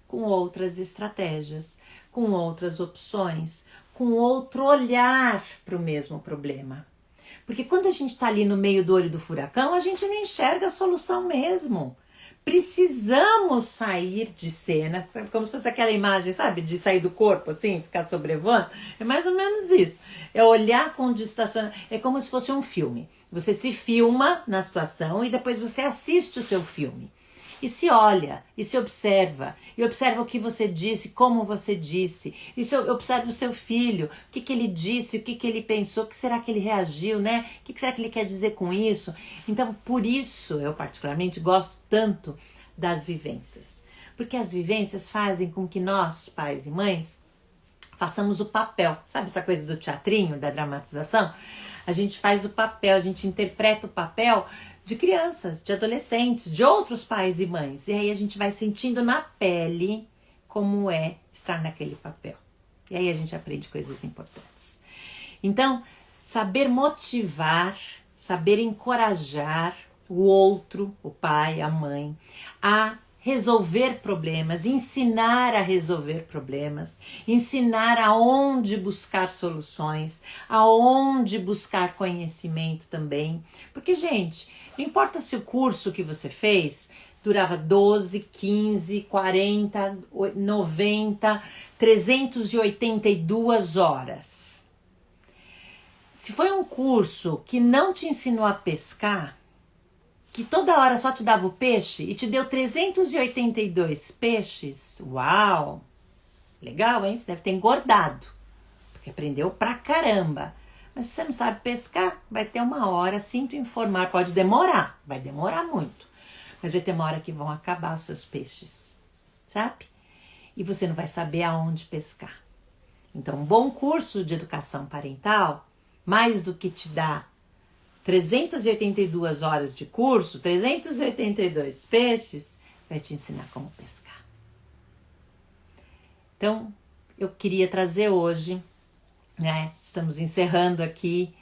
com outras estratégias, com outras opções, com outro olhar para o mesmo problema. Porque quando a gente está ali no meio do olho do furacão, a gente não enxerga a solução mesmo. Precisamos sair de cena, como se fosse aquela imagem, sabe, de sair do corpo, assim, ficar sobrevoando. É mais ou menos isso. É olhar com distanciamento, é como se fosse um filme. Você se filma na situação e depois você assiste o seu filme. E se olha, e se observa, e observa o que você disse, como você disse, e se observa o seu filho, o que ele disse, o que ele pensou, o que será que ele reagiu, né? O que será que ele quer dizer com isso? Então, por isso, eu particularmente gosto tanto das vivências, porque as vivências fazem com que nós, pais e mães, façamos o papel, sabe essa coisa do teatrinho, da dramatização? A gente faz o papel, a gente interpreta o papel de crianças, de adolescentes, de outros pais e mães. E aí a gente vai sentindo na pele como é estar naquele papel. E aí a gente aprende coisas importantes. Então, saber motivar, saber encorajar o outro, o pai, a mãe, a resolver problemas, ensinar a resolver problemas, ensinar aonde buscar soluções, aonde buscar conhecimento também. Porque, gente, não importa se o curso que você fez durava 12, 15, 40, 90, 382 horas. Se foi um curso que não te ensinou a pescar, que toda hora só te dava o peixe e te deu 382 peixes, uau! Legal, hein? Você deve ter engordado, porque aprendeu pra caramba. Mas se você não sabe pescar, vai ter uma hora, sinto informar, pode demorar, vai demorar muito. Mas vai ter uma hora que vão acabar os seus peixes, sabe? E você não vai saber aonde pescar. Então, um bom curso de educação parental, mais do que te dá 382 horas de curso, 382 peixes, vai te ensinar como pescar. Então, eu queria trazer hoje, né? Estamos encerrando aqui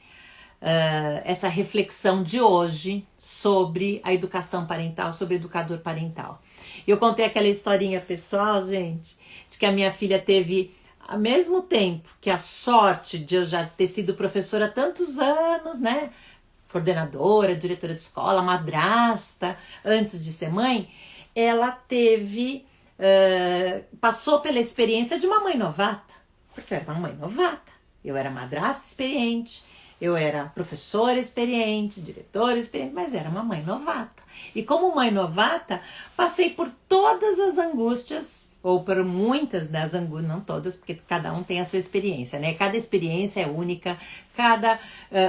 essa reflexão de hoje sobre a educação parental, sobre educador parental. Eu contei aquela historinha pessoal, gente, de que a minha filha teve, ao mesmo tempo que a sorte de eu já ter sido professora há tantos anos, né? Coordenadora, diretora de escola, madrasta, antes de ser mãe, ela teve, passou pela experiência de uma mãe novata, porque eu era uma mãe novata, eu era madrasta experiente, eu era professora experiente, diretora experiente, mas era uma mãe novata. E como mãe novata, passei por todas as angústias, ou por muitas das angústias, não todas, porque cada um tem a sua experiência, né? Cada experiência é única, cada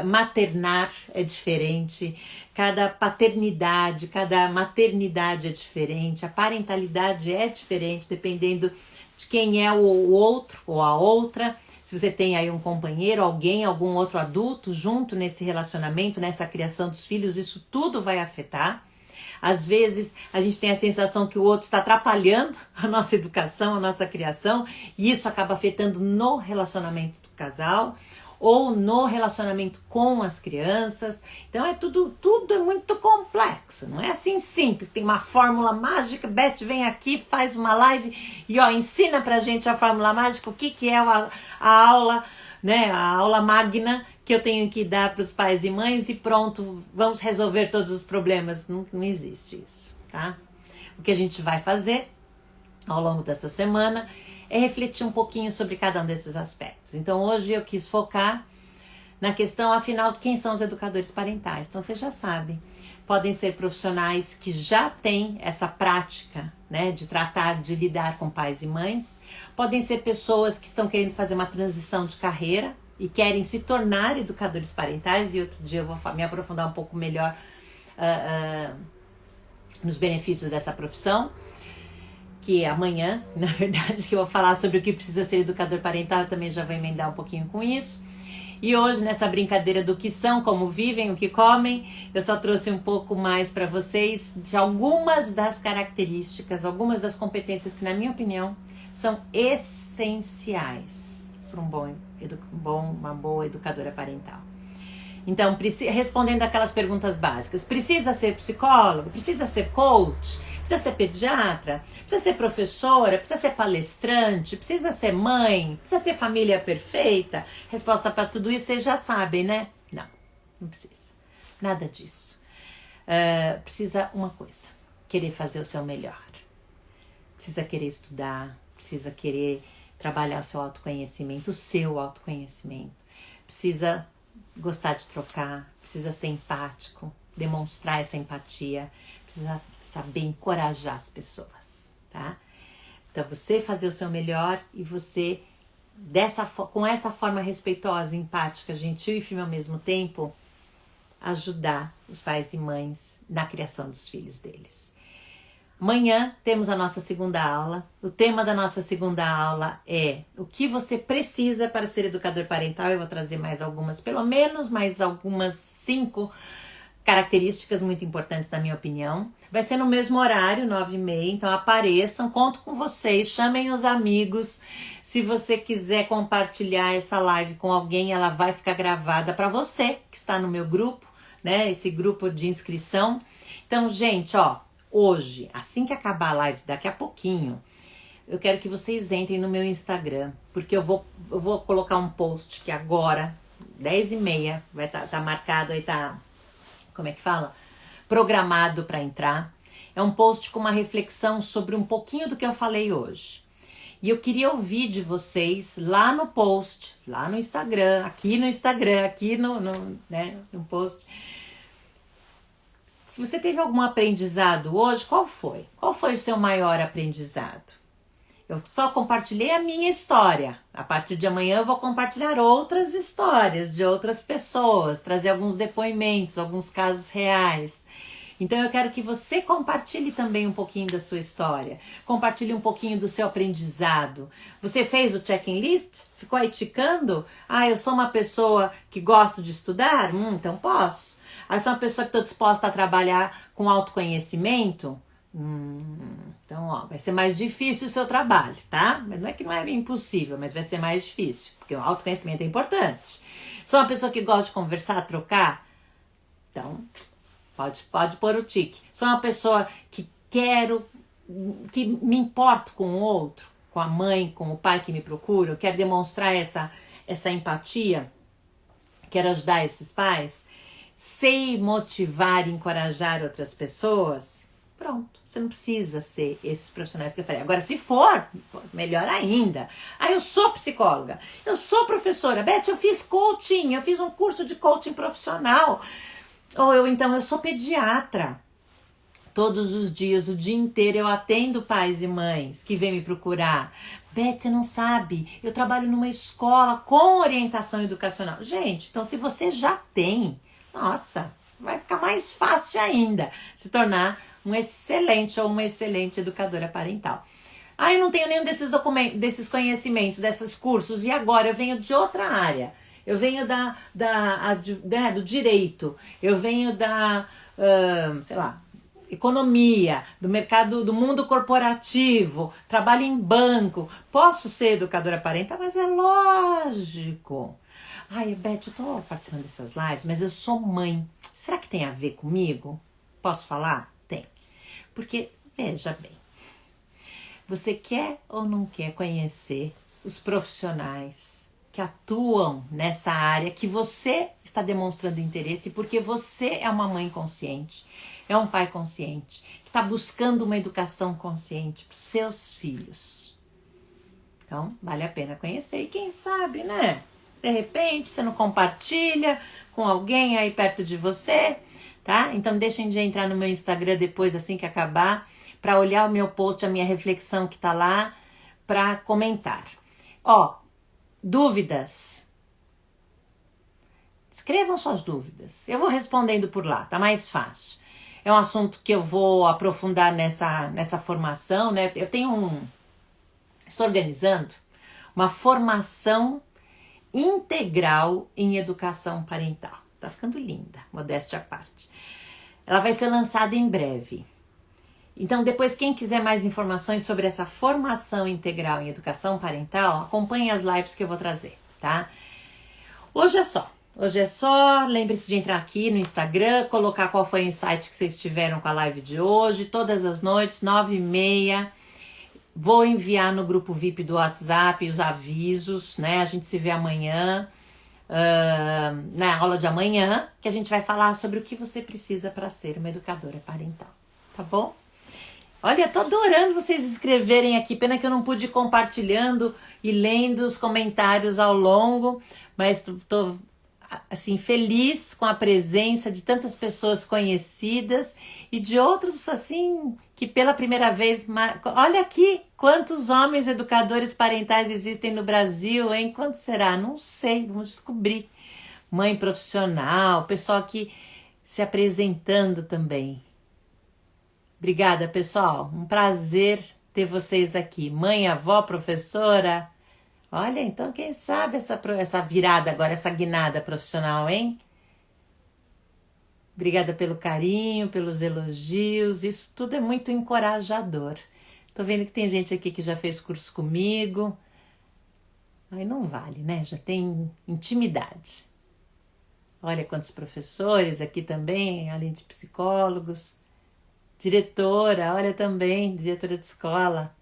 maternar é diferente, cada paternidade, cada maternidade é diferente, a parentalidade é diferente, dependendo de quem é o outro ou a outra. Se você tem aí um companheiro, alguém, algum outro adulto junto nesse relacionamento, nessa criação dos filhos, isso tudo vai afetar. Às vezes a gente tem a sensação que o outro está atrapalhando a nossa educação, a nossa criação, e isso acaba afetando no relacionamento do casal ou no relacionamento com as crianças. Então tudo é muito complexo, não é assim simples, tem uma fórmula mágica. Beth vem aqui, faz uma live e ensina pra gente a fórmula mágica, o que é a aula, né, a aula magna que eu tenho que dar para os pais e mães e pronto, vamos resolver todos os problemas. Não existe isso, tá? O que a gente vai fazer ao longo dessa semana é refletir um pouquinho sobre cada um desses aspectos. Então hoje eu quis focar na questão, afinal, de quem são os educadores parentais. Então vocês já sabem, podem ser profissionais que já têm essa prática, né, de tratar, de lidar com pais e mães. Podem ser pessoas que estão querendo fazer uma transição de carreira e querem se tornar educadores parentais, e outro dia eu vou me aprofundar um pouco melhor nos benefícios dessa profissão, que amanhã, na verdade, que eu vou falar sobre o que precisa ser educador parental, eu também já vou emendar um pouquinho com isso. E hoje, nessa brincadeira do que são, como vivem, o que comem, eu só trouxe um pouco mais para vocês de algumas das características, algumas das competências que, na minha opinião, são essenciais para uma boa educadora parental. Então, respondendo aquelas perguntas básicas, precisa ser psicólogo? Precisa ser coach? Precisa ser pediatra? Precisa ser professora? Precisa ser palestrante? Precisa ser mãe? Precisa ter família perfeita? Resposta para tudo isso vocês já sabem, né? Não precisa. Nada disso. Precisa uma coisa: querer fazer o seu melhor. Precisa querer estudar, precisa querer trabalhar o seu autoconhecimento, precisa gostar de trocar, precisa ser empático, demonstrar essa empatia, precisa saber encorajar as pessoas, tá? Então você fazer o seu melhor e você, com essa forma respeitosa, empática, gentil e firme ao mesmo tempo, ajudar os pais e mães na criação dos filhos deles. Amanhã temos a nossa segunda aula. O tema da nossa segunda aula é o que você precisa para ser educador parental. Eu vou trazer mais algumas, pelo menos mais algumas 5 características muito importantes, na minha opinião. Vai ser no mesmo horário, 9h30, então apareçam, conto com vocês, chamem os amigos. Se você quiser compartilhar essa live com alguém, ela vai ficar gravada para você que está no meu grupo, né? Esse grupo de inscrição. Então, gente, hoje, assim que acabar a live, daqui a pouquinho, eu quero que vocês entrem no meu Instagram, porque eu vou colocar um post que agora, 10h30, vai tá marcado aí, como é que fala? Programado para entrar. É um post com uma reflexão sobre um pouquinho do que eu falei hoje. E eu queria ouvir de vocês lá no post, lá no Instagram, aqui no post, Se você teve algum aprendizado hoje, qual foi? Qual foi o seu maior aprendizado? Eu só compartilhei a minha história. A partir de amanhã eu vou compartilhar outras histórias de outras pessoas, trazer alguns depoimentos, alguns casos reais. Então eu quero que você compartilhe também um pouquinho da sua história. Compartilhe um pouquinho do seu aprendizado. Você fez o checklist? Ficou aí ticando? Ah, eu sou uma pessoa que gosto de estudar? Então posso. Ah, eu sou uma pessoa que estou disposta a trabalhar com autoconhecimento? Então, ó, vai ser mais difícil o seu trabalho, tá? Mas não é impossível, mas vai ser mais difícil, porque o autoconhecimento é importante. Sou uma pessoa que gosta de conversar, trocar? Então, pode pôr o tique. Sou uma pessoa que que me importo com o outro, com a mãe, com o pai que me procura, eu quero demonstrar essa empatia, quero ajudar esses pais, sei motivar e encorajar outras pessoas. Pronto, você não precisa ser esses profissionais que eu falei. Agora, se for, melhor ainda. Ah, eu sou psicóloga, eu sou professora. Beth, eu fiz coaching, eu fiz um curso de coaching profissional. Ou eu sou pediatra. Todos os dias, o dia inteiro, eu atendo pais e mães que vêm me procurar. Beth, você não sabe, eu trabalho numa escola com orientação educacional. Gente, então se você já tem, nossa, vai ficar mais fácil ainda se tornar um excelente ou uma excelente educadora parental. Ah, eu não tenho nenhum desses documentos, desses conhecimentos, desses cursos, e agora eu venho de outra área. Eu venho do direito, eu venho economia, do mercado, do mundo corporativo, trabalho em banco. Posso ser educadora parental, mas é lógico. Ai, Beth, eu tô participando dessas lives, mas eu sou mãe. Será que tem a ver comigo? Posso falar? Tem. Porque, veja bem, você quer ou não quer conhecer os profissionais que atuam nessa área que você está demonstrando interesse porque você é uma mãe consciente, é um pai consciente, que está buscando uma educação consciente para os seus filhos. Então, vale a pena conhecer. E quem sabe, né? De repente, você não compartilha com alguém aí perto de você, tá? Então, deixem de entrar no meu Instagram depois, assim que acabar, para olhar o meu post, a minha reflexão que tá lá, para comentar. Ó, dúvidas. Escrevam suas dúvidas. Eu vou respondendo por lá, tá mais fácil. É um assunto que eu vou aprofundar nessa formação, né? Estou organizando uma formação integral em educação parental. Tá ficando linda, modéstia à parte. Ela vai ser lançada em breve. Então, depois, quem quiser mais informações sobre essa formação integral em educação parental, acompanhe as lives que eu vou trazer, tá? Hoje é só. Lembre-se de entrar aqui no Instagram, colocar qual foi o insight que vocês tiveram com a live de hoje. Todas as noites, 9h30. Vou enviar no grupo VIP do WhatsApp os avisos, né? A gente se vê amanhã, na aula de amanhã, que a gente vai falar sobre o que você precisa para ser uma educadora parental, tá bom? Olha, tô adorando vocês escreverem aqui, pena que eu não pude ir compartilhando e lendo os comentários ao longo, mas tô assim, feliz com a presença de tantas pessoas conhecidas e de outros, assim, que pela primeira vez... Olha aqui, quantos homens educadores parentais existem no Brasil, hein? Quanto será? Não sei, vamos descobrir. Mãe profissional, pessoal aqui se apresentando também. Obrigada, pessoal. Um prazer ter vocês aqui. Mãe, avó, professora... Olha, então quem sabe essa virada agora, essa guinada profissional, hein? Obrigada pelo carinho, pelos elogios, isso tudo é muito encorajador. Tô vendo que tem gente aqui que já fez curso comigo. Aí não vale, né? Já tem intimidade. Olha quantos professores aqui também, além de psicólogos. Diretora, olha também, diretora de escola.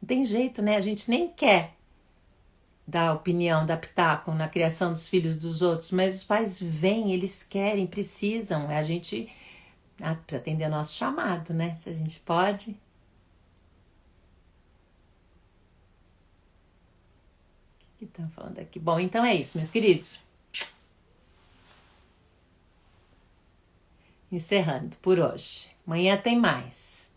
Não tem jeito, né? A gente nem quer dar opinião, dar pitaco na criação dos filhos dos outros, mas os pais vêm, eles querem, precisam. A gente precisa atender o nosso chamado, né? Se a gente pode. O que estão falando aqui? Bom, então é isso, meus queridos. encerrando por hoje. Amanhã tem mais.